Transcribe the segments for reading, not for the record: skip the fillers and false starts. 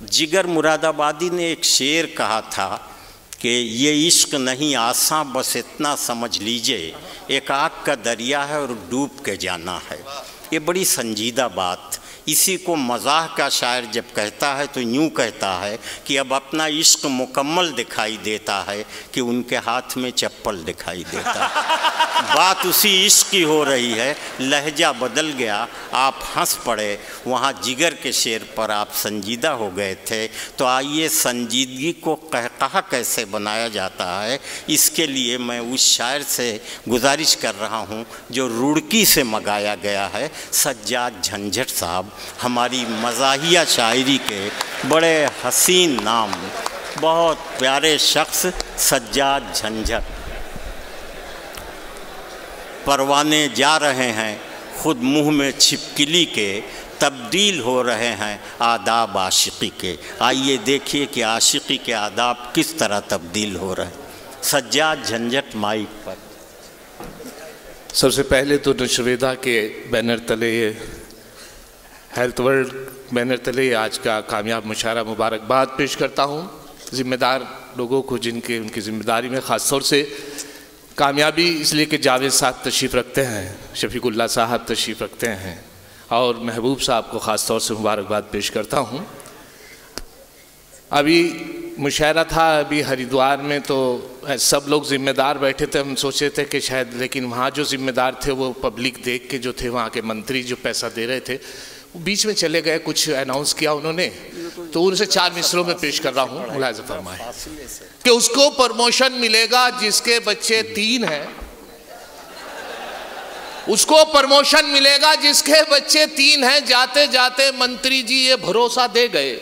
जिगर मुरादाबादी ने एक शेर कहा था कि ये इश्क नहीं आसा बस इतना समझ लीजिए, एक आग का दरिया है और डूब के जाना है। ये बड़ी संजीदा बात। इसी को मज़ाह का शायर जब कहता है तो यूँ कहता है कि अब अपना इश्क मुकम्मल दिखाई देता है कि उनके हाथ में चप्पल दिखाई देता है। बात उसी इश्क की हो रही है, लहजा बदल गया, आप हंस पड़े, वहाँ जिगर के शेर पर आप संजीदा हो गए थे। तो आइए संजीदगी को कहकहा कैसे बनाया जाता है, इसके लिए मैं उस शायर से गुजारिश कर रहा हूँ जो रुड़की से मंगाया गया है, सज्जाद झंझट साहब। हमारी मज़ाहिया शायरी के बड़े हसीन नाम, बहुत प्यारे शख्स सज्जाद झंझट। परवाने जा रहे हैं खुद मुँह में छिपकली के, तब्दील हो रहे हैं आदाब आशिकी के। आइए देखिए कि आशिकी के आदाब किस तरह तब्दील हो रहे हैं। सज्जाद झंझट माइक पर। सबसे पहले तो नशवेदा के बैनर तले, हेल्थ वर्ल्ड बैनर तले आज का कामयाब मुशायरा मुबारकबाद पेश करता हूँ ज़िम्मेदार लोगों को, जिनके उनकी ज़िम्मेदारी में ख़ास तौर से कामयाबी इसलिए कि जावेद साहब तशरीफ़ रखते हैं, शफीकुल्लाह साहब तशरीफ़ रखते हैं और महबूब साहब को ख़ास तौर से मुबारकबाद पेश करता हूँ। अभी मुशायरा था अभी हरिद्वार में, तो सब लोग ज़िम्मेदार बैठे थे। हम सोचे थे कि शायद, लेकिन वहाँ जो ज़िम्मेदार थे वो पब्लिक देख के जो थे, वहाँ के मंत्री जो पैसा दे रहे थे वो बीच में चले गए, कुछ अनाउंस किया उन्होंने, तो उनसे 4 मिसरों में पेश कर रहा हूँ। मुलाहिज़ा फरमाए कि उसको प्रमोशन मिलेगा जिसके बच्चे 3 हैं, उसको प्रमोशन मिलेगा जिसके बच्चे 3 हैं। जाते जाते मंत्री जी ये भरोसा दे गए।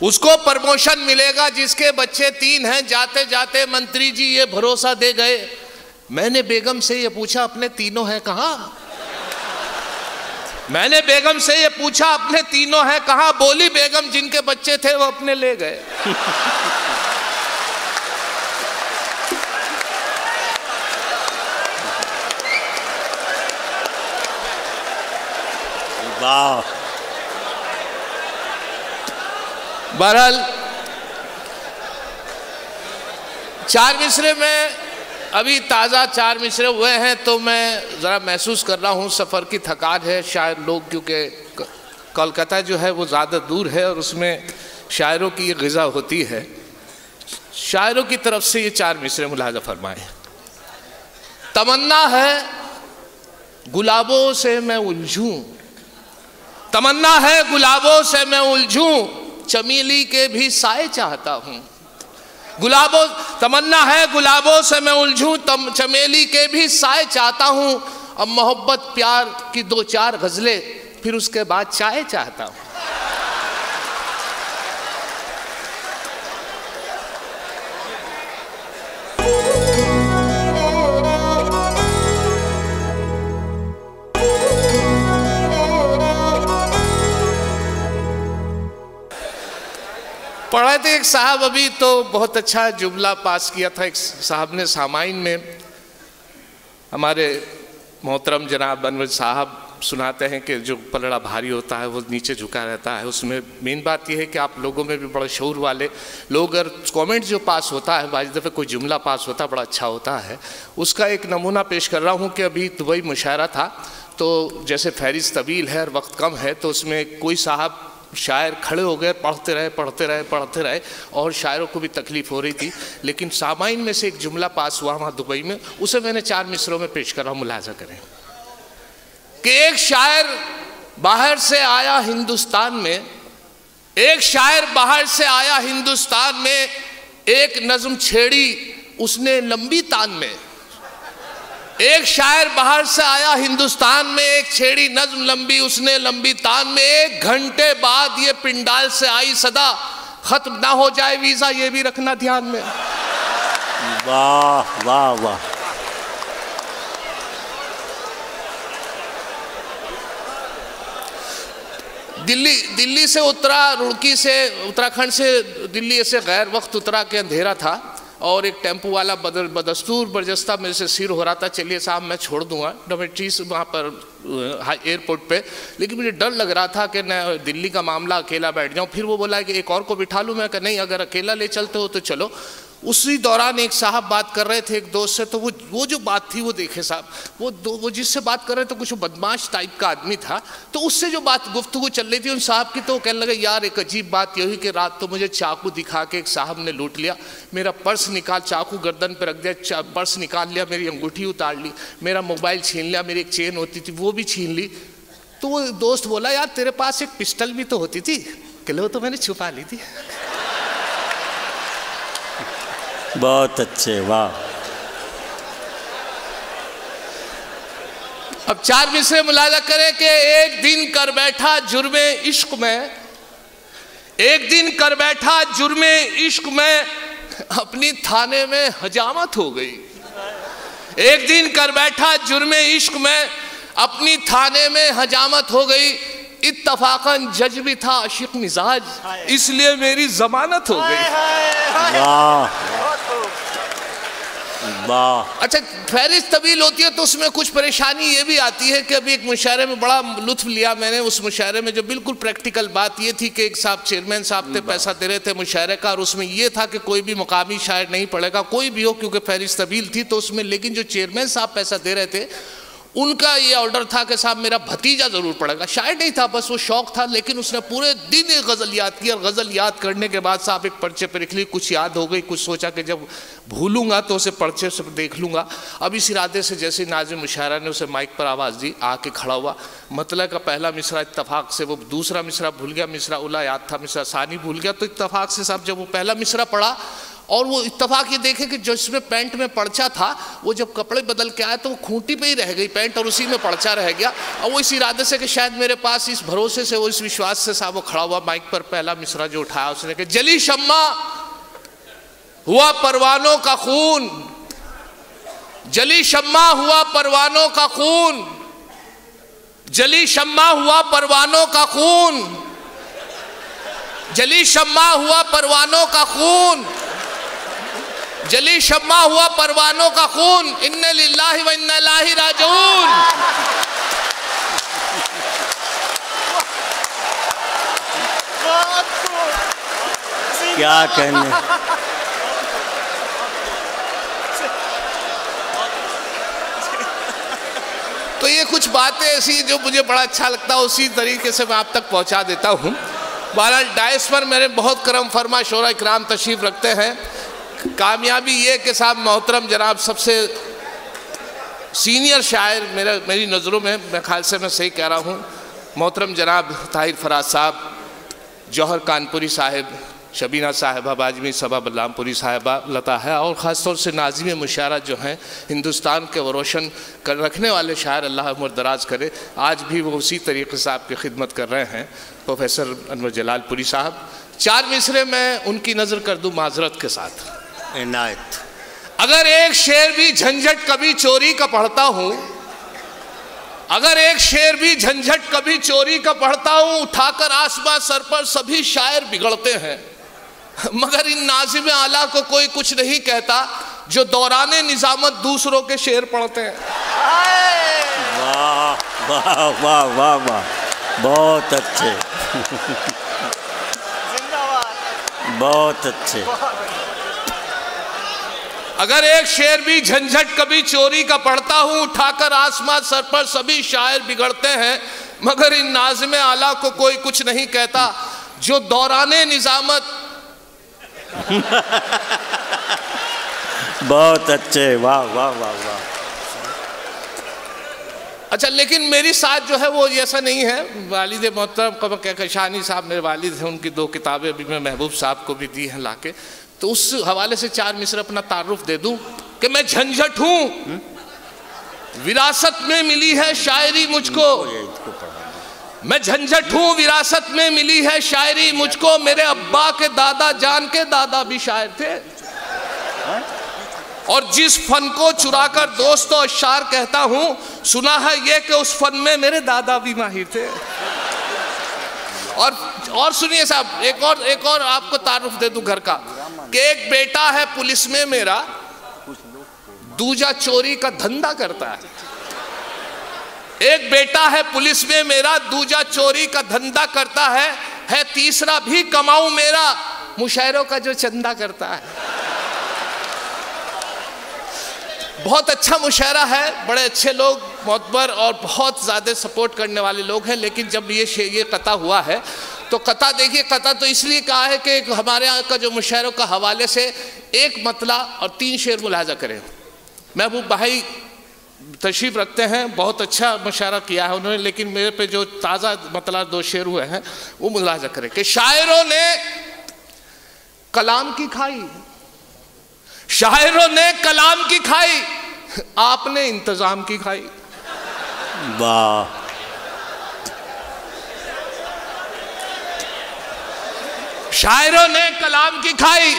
उसको प्रमोशन मिलेगा जिसके बच्चे 3 हैं। जाते जाते मंत्री जी ये भरोसा दे गए। मैंने बेगम से ये पूछा अपने तीनों हैं कहाँ? मैंने बेगम से ये पूछा अपने तीनों हैं कहाँ? बोली बेगम जिनके बच्चे थे वो अपने ले गए। वाह। बहरहाल 4 मिसरे में अभी ताज़ा 4 मिसरे हुए हैं, तो मैं ज़रा महसूस कर रहा हूँ सफ़र की थकान है। शायर लोग, क्योंकि कोलकाता जो है वो ज़्यादा दूर है और उसमें शायरों की ग़िज़ा होती है। शायरों की तरफ से ये 4 मिसरे मुलाहिज़ा फरमाए। तमन्ना है गुलाबों से मैं उलझूं, तमन्ना है गुलाबों से मैं उलझूं, चमेली के भी साए चाहता हूँ। गुलाबों, तमन्ना है गुलाबों से मैं उलझूं, चमेली के भी साए चाहता हूँ। अब मोहब्बत प्यार की 2-4 गज़लें, फिर उसके बाद चाय चाहता हूँ। पढ़ा थे एक साहब, अभी तो बहुत अच्छा जुमला पास किया था एक साहब ने सामाइन में। हमारे मोहतरम जनाब अनवर साहब सुनाते हैं कि जो पलड़ा भारी होता है वो नीचे झुका रहता है। उसमें मेन बात यह है कि आप लोगों में भी बड़ा शऊर वाले लोग, अगर कमेंट जो पास होता है, बाज़ दफ़े कोई जुमला पास होता है बड़ा अच्छा होता है, उसका एक नमूना पेश कर रहा हूँ कि अभी दुबई मुशायरा था, तो जैसे फहरिस्त तवील है और वक्त कम है, तो उसमें कोई साहब शायर खड़े हो गए, पढ़ते रहे और शायरों को भी तकलीफ़ हो रही थी। लेकिन सामाइन में से एक जुमला पास हुआ वहाँ दुबई में, उसे मैंने 4 मिसरों में पेश कर रहा हूँ। मुलाहिज़ा करें कि एक शायर बाहर से आया हिंदुस्तान में, एक शायर बाहर से आया हिंदुस्तान में, एक नज़्म छेड़ी उसने लंबी तान में। एक शायर बाहर से आया हिंदुस्तान में, एक छेड़ी नज़्म लंबी उसने लंबी तान में। 1 घंटे बाद ये पिंडाल से आई सदा, खत्म ना हो जाए वीज़ा ये भी रखना ध्यान में। वाह वाह वाह। दिल्ली से उतरा, रुड़की से, उत्तराखंड से दिल्ली ऐसे गैर वक्त उतरा के अंधेरा था। और एक टेम्पो वाला बदस्तूर बरजस्ता मेरे से सिर हो रहा था, चलिए साहब मैं छोड़ दूंगा डॉमेट्री से वहाँ पर एयरपोर्ट पे, लेकिन मुझे डर लग रहा था कि मैं दिल्ली का मामला अकेला बैठ जाऊँ। फिर वो बोला कि एक और को बिठा लूँ, मैं कहा नहीं, अगर अकेला ले चलते हो तो चलो। उसी दौरान एक साहब बात कर रहे थे एक दोस्त से, तो वो जो बात थी वो देखे साहब, वो जिससे बात कर रहे थे कुछ बदमाश टाइप का आदमी था, तो उससे जो बात गुफ्तगू चल रही थी उन साहब की, तो कहने लगे यार एक अजीब बात ये हुई कि रात तो मुझे चाकू दिखा के एक साहब ने लूट लिया, मेरा पर्स निकाल, चाकू गर्दन पर रख दिया, पर्स निकाल लिया, मेरी अंगूठी उतार ली, मेरा मोबाइल छीन लिया, मेरी एक चेन होती थी वो भी छीन ली। तो वो दोस्त बोला यार तेरे पास एक पिस्टल भी तो होती थी, कहले वो तो मैंने छुपा ली थी। बहुत अच्छे, वाह। अब 4 मिसरे मुलाजा करें कि एक दिन कर बैठा जुर्मे इश्क में, एक दिन कर बैठा जुर्मे इश्क में, अपनी थाने में हजामत हो गई। एक दिन कर बैठा जुर्मे इश्क में, अपनी थाने में हजामत हो गई। इत्तफाकन जज भी था आशिक मिजाज, इसलिए मेरी जमानत हो गई। वाह वाह। अच्छा, फहरिस्त तवील होती है तो उसमें कुछ परेशानी ये भी आती है कि अभी एक मुशायरे में बड़ा लुत्फ लिया मैंने। उस मुशायरे में जो बिल्कुल प्रैक्टिकल बात ये थी कि एक साहब चेयरमैन साहब थे, पैसा दे रहे थे मुशायरे का, और उसमें ये था कि कोई भी मुकामी शायर नहीं पढ़ेगा, कोई भी हो, क्योंकि फहरिस्त तवील थी तो उसमें। लेकिन जो चेयरमैन साहब पैसा दे रहे थे उनका ये ऑर्डर था कि साहब मेरा भतीजा ज़रूर पढ़ेगा। शायर नहीं था, बस वो शौक़ था, लेकिन उसने पूरे दिन एक गज़ल याद की, और गज़ल याद करने के बाद साहब एक पर्चे पर लिख ली, कुछ याद हो गई, कुछ सोचा कि जब भूलूंगा तो उसे पर्चे से देख लूँगा। अब इस इरादे से जैसे नाज़िम मुशायरा ने उसे माइक पर आवाज़ दी, आके खड़ा हुआ, मतलब का पहला मिसरा इत्तफाक से वो दूसरा मिसरा भूल गया, मिसरा उला याद था, मिसरा सानी भूल गया, तो इत्तफाक से साहब जब वो पहला मिसरा पढ़ा, और वो इत्तफाक ये देखे कि जो इसमें पैंट में पर्चा था वो जब कपड़े बदल के आया तो वो खूंटी पे ही रह गई पैंट, और उसी में पर्चा रह गया। और वो इस इरादे से कि शायद मेरे पास, इस भरोसे से, वो इस विश्वास से साहब वो खड़ा हुआ, माइक पर पहला मिसरा जो उठाया उसने कि जली शम्मा हुआ परवानों का खून, जली शम्मा हुआ परवानों का खून, जली शम्मा हुआ परवानों का खून, जली शम्मा हुआ परवानों का खून, जली शम्मा हुआ परवानों का खून, इन्ना लिल्लाहि व इन्ना इलैहि राजिऊन। क्या कहने। तो ये कुछ बातें ऐसी जो मुझे बड़ा अच्छा लगता है, उसी तरीके से मैं आप तक पहुंचा देता हूँ। बहरहाल डायस पर मेरे बहुत करम फरमा शोरा इकराम तशरीफ़ रखते हैं। कामयाबी ये कि साहब मोहतरम जनाब सबसे सीनियर शायर मेरी नज़रों में, मैं ख्याल से मैं सही कह रहा हूँ, मोहतरम जनाब ताहिर फराज साहब, जौहर कानपुरी साहिब, शबीना साहिबा बाजमी सबा बल्लामपुरी साहिबा लता है, और ख़ास तौर से नाज़िम मुशायरा जो हैं हिंदुस्तान के वो रोशन कर रखने वाले शायर, अल्लाह उम्र दराज करे। आज भी वो उसी तरीके से आपकी खिदमत कर रहे हैं, प्रोफेसर अनवर जलालपुरी साहब। 4 मिसरे में उनकी नज़र कर दूँ माजरत के साथ। इनायत। अगर एक शेर भी झंझट कभी चोरी का पढ़ता हूँ, अगर एक शेर भी झंझट कभी चोरी का पढ़ता हूँ, उठाकर आसमां सर पर सभी शायर बिगड़ते हैं, मगर इन नाज़िम आला को कोई कुछ नहीं कहता जो दौराने निजामत दूसरों के शेर पढ़ते हैं। वाह वाह वाह वाह वाह, बहुत अच्छे, बहुत अच्छे। अगर एक शेर भी झंझट कभी चोरी का पढ़ता हूँ, उठाकर आसमां सर पर सभी शायर बिगड़ते हैं, मगर इन नाज़िम आला को कोई कुछ नहीं कहता जो दौराने निजामत। बहुत अच्छे, वाह वाह वाह वाह। अच्छा, लेकिन मेरी साथ जो है वो ऐसा नहीं है। वालिद मोहतरम कमर कहकशानी साहब मेरे वालिद हैं, उनकी 2 किताबें अभी मैं महबूब साहब को भी दी हैं लाके, तो उस हवाले से 4 मिसर अपना तारुफ दे दूं कि मैं झंझट हूं, विरासत में मिली है शायरी मुझको, मैं झंझट हूं, विरासत में मिली है शायरी मुझको, मेरे अब्बा के दादा जान के दादा भी शायर थे, और जिस फन को चुराकर दोस्तों अशार कहता हूं, सुना है ये कि उस फन में मेरे दादा भी माहिर थे। और सुनिए साहब, एक और आपको तारुफ दे दूं घर का। कि एक बेटा है पुलिस में मेरा, दूजा चोरी का धंधा करता है। एक बेटा है पुलिस में मेरा, दूजा चोरी का धंधा करता है तीसरा भी कमाऊं मेरा, मुशायरों का जो चंदा करता है। बहुत अच्छा मुशायरा है, बड़े अच्छे लोग मोतबर और बहुत ज़्यादा सपोर्ट करने वाले लोग हैं। लेकिन जब ये कता हुआ है तो कता देखिए, कता तो इसलिए कहा है कि हमारे यहाँ का जो मुशायरों का हवाले से एक मतला और 3 शेर मुलाजा करें। महबूब भाई तशरीफ़ रखते हैं, बहुत अच्छा मुशायरा किया है उन्होंने, लेकिन मेरे पे जो ताज़ा मतलब 2 शेर हुए हैं वो मुलाजा करें कि शायरों ने कलाम की खाई, शायरों ने कलाम की खाई, आपने इंतजाम की खाई। वाह, शायरों ने कलाम की खाई,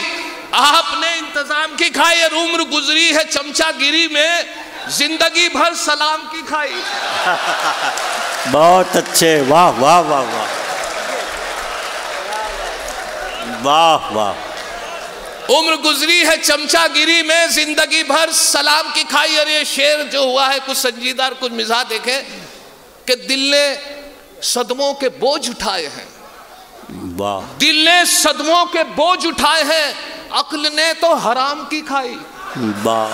आपने इंतजाम की खाई, और उम्र गुजरी है चमचागिरी में, जिंदगी भर सलाम की खाई। बहुत अच्छे, वाह वाह वाह वाह वाह वाह। उम्र गुजरी है चमचागिरी में, जिंदगी भर सलाम की खाई। और ये शेर जो हुआ है कुछ संजीदा और कुछ मिजाज देखें कि दिल ने सदमों के बोझ उठाए हैं, वाह, दिल ने सदमों के बोझ उठाए हैं, अक्ल ने तो हराम की खाई। वाह,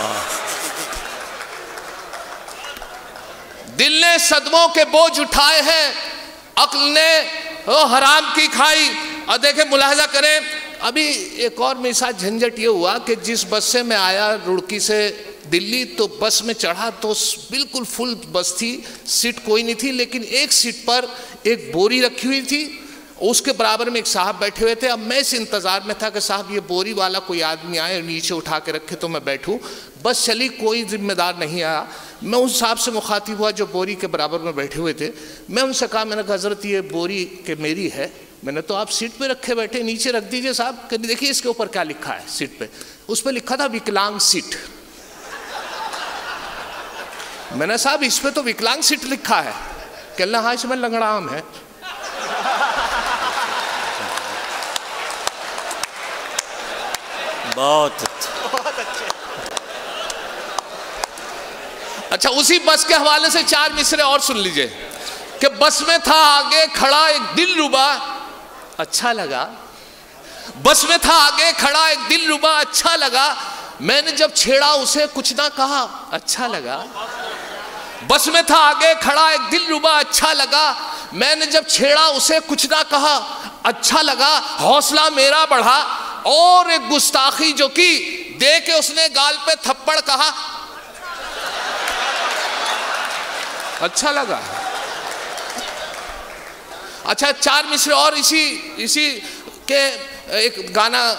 दिल ने सदमों के बोझ उठाए हैं, अक्ल ने वो हराम की खाई। और देखें, मुलाहजा करें, अभी एक और मेरे साथ झंझट ये हुआ कि जिस बस से मैं आया रुड़की से दिल्ली, तो बस में चढ़ा तो बिल्कुल फुल बस थी, सीट कोई नहीं थी, लेकिन एक सीट पर एक बोरी रखी हुई थी, उसके बराबर में एक साहब बैठे हुए थे। अब मैं इस इंतज़ार में था कि साहब ये बोरी वाला कोई आदमी आए, नीचे उठा के रखे तो मैं बैठूं। बस चली, कोई जिम्मेदार नहीं आया। मैं उस साहब से मुखातिब हुआ जो बोरी के बराबर में बैठे हुए थे। मैं उनसे कहा, मैंने कहा हज़रत ये बोरी के मेरी है, मैंने तो आप सीट पे रखे बैठे, नीचे रख दीजिए साहब। कहते देखिए इसके ऊपर क्या लिखा है सीट पे। उस पर लिखा था विकलांग सीट। मैंने साहब इस पे तो विकलांग सीट लिखा है। कहना हाँ इसमें लंगड़ाम है। बहुत अच्छा, उसी बस के हवाले से 4 मिसरे और सुन लीजिए कि बस में था आगे खड़ा एक दिलरुबा, अच्छा लगा। बस में था आगे खड़ा एक दिलरुबा, अच्छा लगा। मैंने जब छेड़ा उसे कुछ ना कहा, अच्छा लगा। बस में था आगे खड़ा एक दिलरुबा, अच्छा लगा। मैंने जब छेड़ा उसे कुछ ना कहा, अच्छा लगा। हौसला मेरा बढ़ा और एक गुस्ताखी जो की दे के उसने गाल पे थप्पड़ कहा, अच्छा लगा। अच्छा, 4 मिसरे और इसी के एक गाना,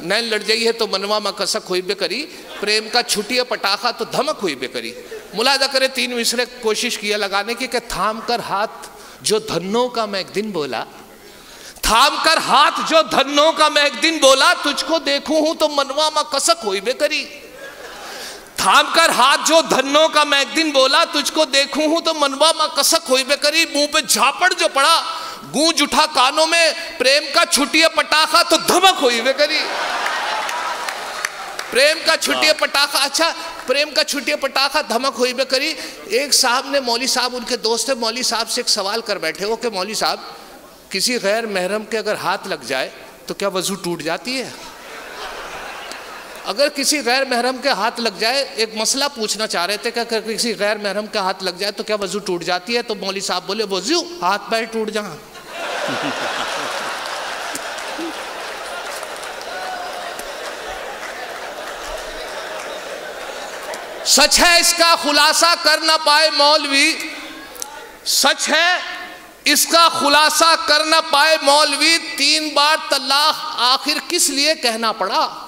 नैन लड़ जाई है तो मनवा में कसक हुई बे करी, प्रेम का छुटिया पटाखा तो धमक हुई बे करी। मुलाजा करे 3 मिसरे कोशिश किया लगाने की कि थाम कर हाथ जो धन्नों का मैं एक दिन बोला, थाम कर हाथ जो धन्नों का मैं एक दिन बोला, तुझको देखूं हूं तो मनवा में कसक हुई बे करी। थाम कर हाथ जो धन्नों का मैं एक दिन बोला, तुझको देखूं हूं तो मनवा में कसक हुई बे करी। मुंह पे झापड़ जो पड़ा, गूंज उठा कानों में, प्रेम का छुटिया पटाखा तो धमक हुई बे करी। प्रेम का छुटिया पटाखा, अच्छा प्रेम का छुटिया पटाखा धमक हुई बे करी। एक साहब ने, मौली साहब उनके दोस्त है, मौली साहब से एक सवाल कर बैठे हो कि मौली साहब किसी गैर महरम के अगर हाथ लग जाए तो क्या वजू टूट जाती है? अगर किसी गैर महरम के हाथ लग जाए, एक मसला पूछना चाह रहे थे कि अगर किसी गैर महरम के हाथ लग जाए तो क्या वजू टूट जाती है? तो मौली साहब बोले वजू हाथ पैर टूट जा। सच है इसका खुलासा कर ना पाए मौलवी, सच है इसका खुलासा कर ना पाए मौलवी, 3 बार तलाक आखिर किस लिए कहना पड़ा?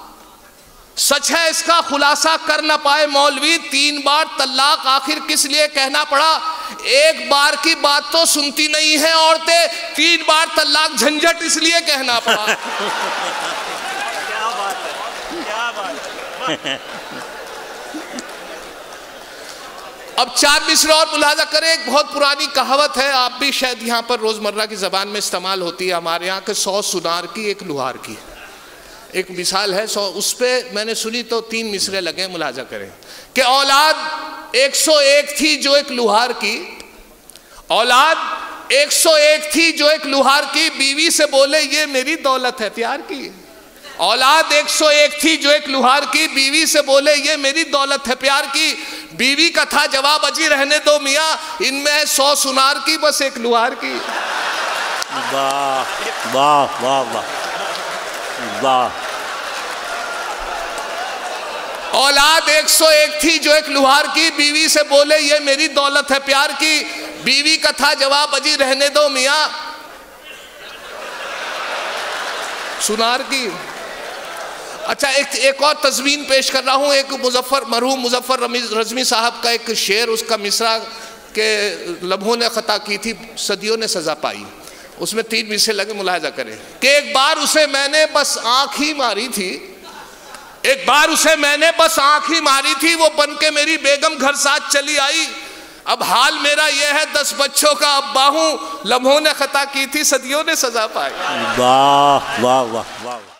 सच है इसका खुलासा कर ना पाए मौलवी, 3 बार तलाक आखिर किस लिए कहना पड़ा? एक बार की बात तो सुनती नहीं है औरतें, 3 बार तलाक झंझट इसलिए कहना पड़ा। क्या बात है, क्या बात है। अब 4 मिसरे और मुलाजा करें। एक बहुत पुरानी कहावत है, आप भी शायद यहाँ पर रोजमर्रा की जबान में इस्तेमाल होती है। हमारे यहाँ के 100 सुनार की एक लुहार की। एक मिसाल है 100, उस पर मैंने सुनी तो 3 मिसरे लगे, मुलाजा करें कि औलाद 101 थी जो एक लुहार की, औलाद 101 थी जो एक लुहार की, बीवी से बोले ये मेरी दौलत है प्यार की। औलाद 101 थी जो एक लुहार की, बीवी से बोले ये मेरी दौलत है प्यार की। बीवी का था जवाब अजी रहने दो मियाँ, इनमें है 100 सुनार की बस एक लुहार की। वाह वाह वाह वाह वाह। औलाद 101 थी जो एक लुहार की, बीवी से बोले ये मेरी दौलत है प्यार की। बीवी का था जवाब अजी रहने दो मियाँ सुनार की। अच्छा, एक और तस्वीर पेश कर रहा हूँ। एक मरहूम मुजफ्फर रज़मी साहब का एक शेर, उसका मिसरा के लम्हों ने ख़ता की थी, सदियों ने सज़ा पाई। उसमें 3 मिसरे लगे, मुलाहिजा करें कि एक बार उसे मैंने बस आँख ही मारी थी, एक बार उसे मैंने बस आँख ही मारी थी, वो बन के मेरी बेगम घर साथ चली आई। अब हाल मेरा यह है 10 बच्चों का अब्बा हूँ, लम्हों ने ख़ता की थी, सदियों ने सज़ा पाई। वाह वाह वाह वाह।